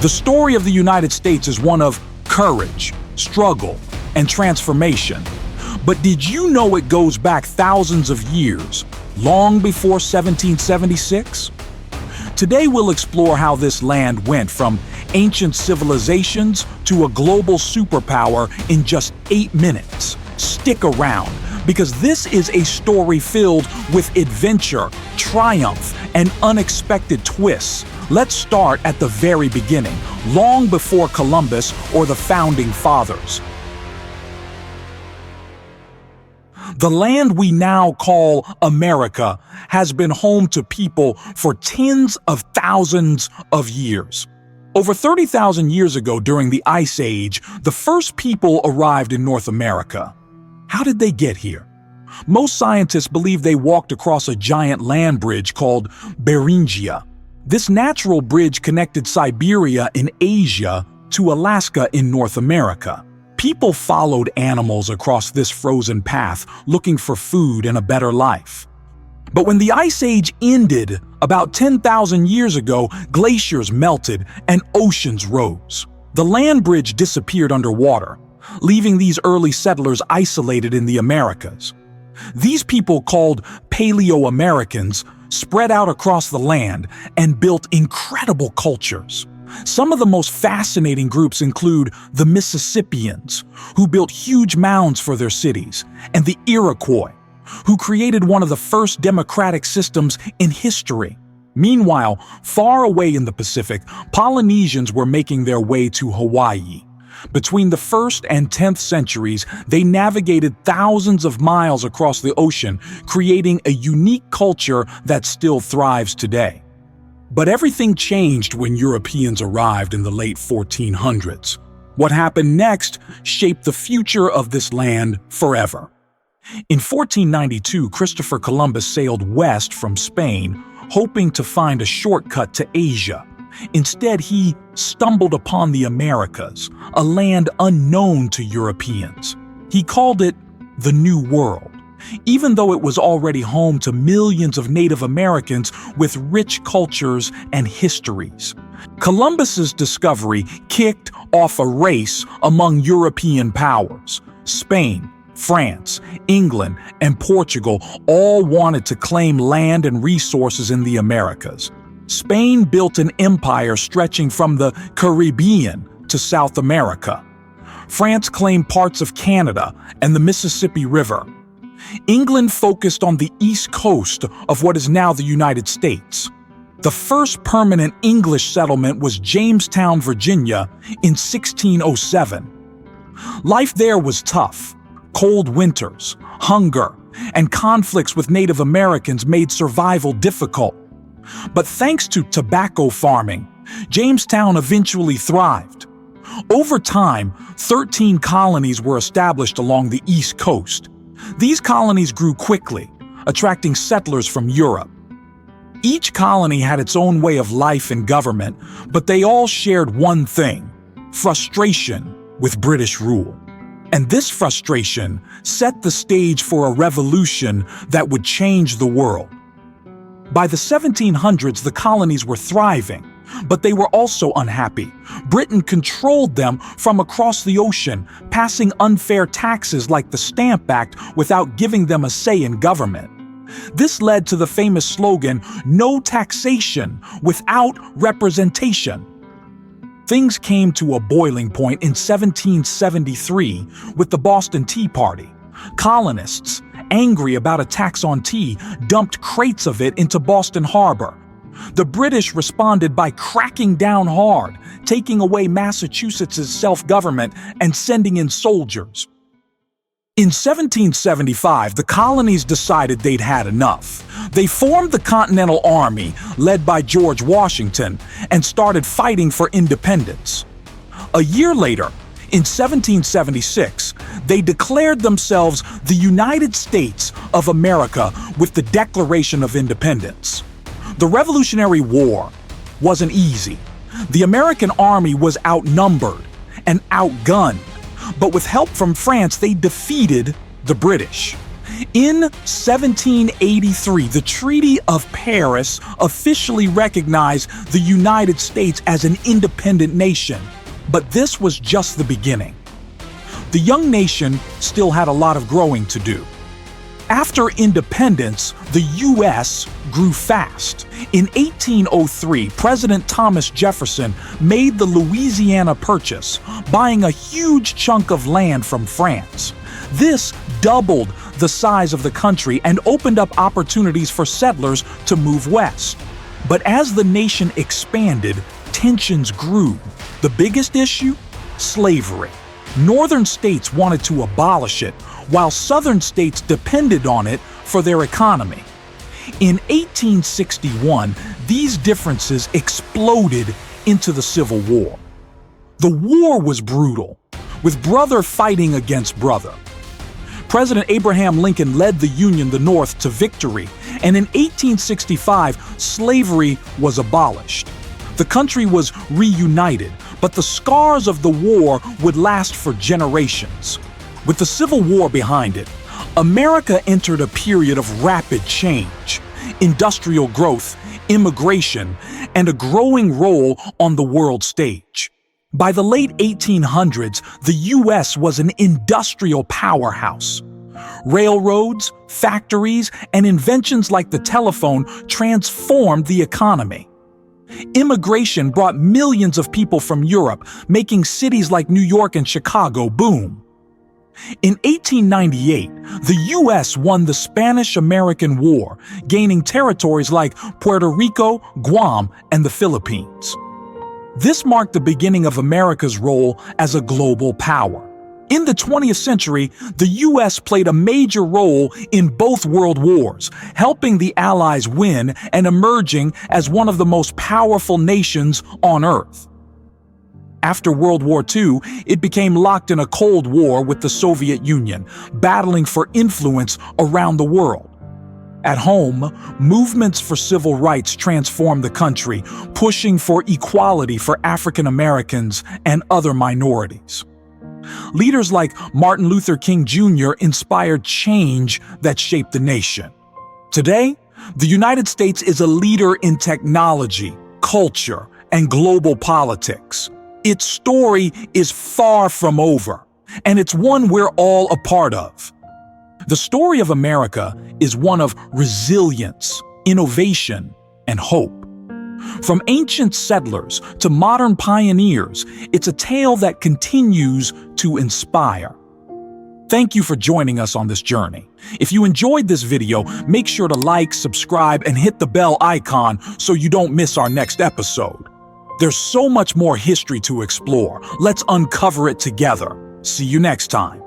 The story of the United States is one of courage, struggle, and transformation. But did you know it goes back thousands of years, long before 1776? Today we'll explore how this land went from ancient civilizations to a global superpower in just 8 minutes. Stick around, because this is a story filled with adventure, triumph, and unexpected twists. Let's start at the very beginning, long before Columbus or the Founding Fathers. The land we now call America has been home to people for tens of thousands of years. Over 30,000 years ago, during the Ice Age, the first people arrived in North America. How did they get here? Most scientists believe they walked across a giant land bridge called Beringia. This natural bridge connected Siberia in Asia to Alaska in North America. People followed animals across this frozen path, looking for food and a better life. But when the Ice Age ended, about 10,000 years ago, glaciers melted and oceans rose. The land bridge disappeared underwater, leaving these early settlers isolated in the Americas. These people, called Paleo-Americans, spread out across the land and built incredible cultures. Some of the most fascinating groups include the Mississippians, who built huge mounds for their cities, and the Iroquois, who created one of the first democratic systems in history. Meanwhile, far away in the Pacific, Polynesians were making their way to Hawaii. Between the 1st and 10th centuries, they navigated thousands of miles across the ocean, creating a unique culture that still thrives today. But everything changed when Europeans arrived in the late 1400s. What happened next shaped the future of this land forever. In 1492, Christopher Columbus sailed west from Spain, hoping to find a shortcut to Asia. Instead, he stumbled upon the Americas, a land unknown to Europeans. He called it the New World, even though it was already home to millions of Native Americans with rich cultures and histories. Columbus's discovery kicked off a race among European powers. Spain, France, England, and Portugal all wanted to claim land and resources in the Americas. Spain built an empire stretching from the Caribbean to South America. France claimed parts of Canada and the Mississippi River. England focused on the east coast of what is now the United States. The first permanent English settlement was Jamestown, Virginia, in 1607. Life there was tough. Cold winters, hunger, and conflicts with Native Americans made survival difficult. But thanks to tobacco farming, Jamestown eventually thrived. Over time, 13 colonies were established along the East Coast. These colonies grew quickly, attracting settlers from Europe. Each colony had its own way of life and government, but they all shared one thing: frustration with British rule. And this frustration set the stage for a revolution that would change the world. By the 1700s, the colonies were thriving, but they were also unhappy. Britain controlled them from across the ocean, passing unfair taxes like the Stamp Act without giving them a say in government. This led to the famous slogan, "No taxation without representation." Things came to a boiling point in 1773 with the Boston Tea Party. Colonists, angry about a tax on tea, dumped crates of it into Boston Harbor. The British responded by cracking down hard, taking away Massachusetts' self-government and sending in soldiers. In 1775, the colonies decided they'd had enough. They formed the Continental Army, led by George Washington, and started fighting for independence. A year later, in 1776, they declared themselves the United States of America with the Declaration of Independence. The Revolutionary War wasn't easy. The American army was outnumbered and outgunned, but with help from France, they defeated the British. In 1783, the Treaty of Paris officially recognized the United States as an independent nation. But this was just the beginning. The young nation still had a lot of growing to do. After independence, the U.S. grew fast. In 1803, President Thomas Jefferson made the Louisiana Purchase, buying a huge chunk of land from France. This doubled the size of the country and opened up opportunities for settlers to move west. But as the nation expanded, tensions grew. The biggest issue? Slavery. Northern states wanted to abolish it, while southern states depended on it for their economy. In 1861, these differences exploded into the Civil War. The war was brutal, with brother fighting against brother. President Abraham Lincoln led the Union, the North, to victory, and in 1865, slavery was abolished. The country was reunited, but the scars of the war would last for generations. With the Civil War behind it, America entered a period of rapid change, industrial growth, immigration, and a growing role on the world stage. By the late 1800s, the U.S. was an industrial powerhouse. Railroads, factories, and inventions like the telephone transformed the economy. Immigration brought millions of people from Europe, making cities like New York and Chicago boom. In 1898, the U.S. won the Spanish-American War, gaining territories like Puerto Rico, Guam, and the Philippines. This marked the beginning of America's role as a global power. In the 20th century, the U.S. played a major role in both world wars, helping the Allies win and emerging as one of the most powerful nations on Earth. After World War II, it became locked in a Cold War with the Soviet Union, battling for influence around the world. At home, movements for civil rights transformed the country, pushing for equality for African Americans and other minorities. Leaders like Martin Luther King Jr. inspired change that shaped the nation. Today, the United States is a leader in technology, culture, and global politics. Its story is far from over, and it's one we're all a part of. The story of America is one of resilience, innovation, and hope. From ancient settlers to modern pioneers, it's a tale that continues to inspire. Thank you for joining us on this journey. If you enjoyed this video, make sure to like, subscribe, and hit the bell icon so you don't miss our next episode. There's so much more history to explore. Let's uncover it together. See you next time.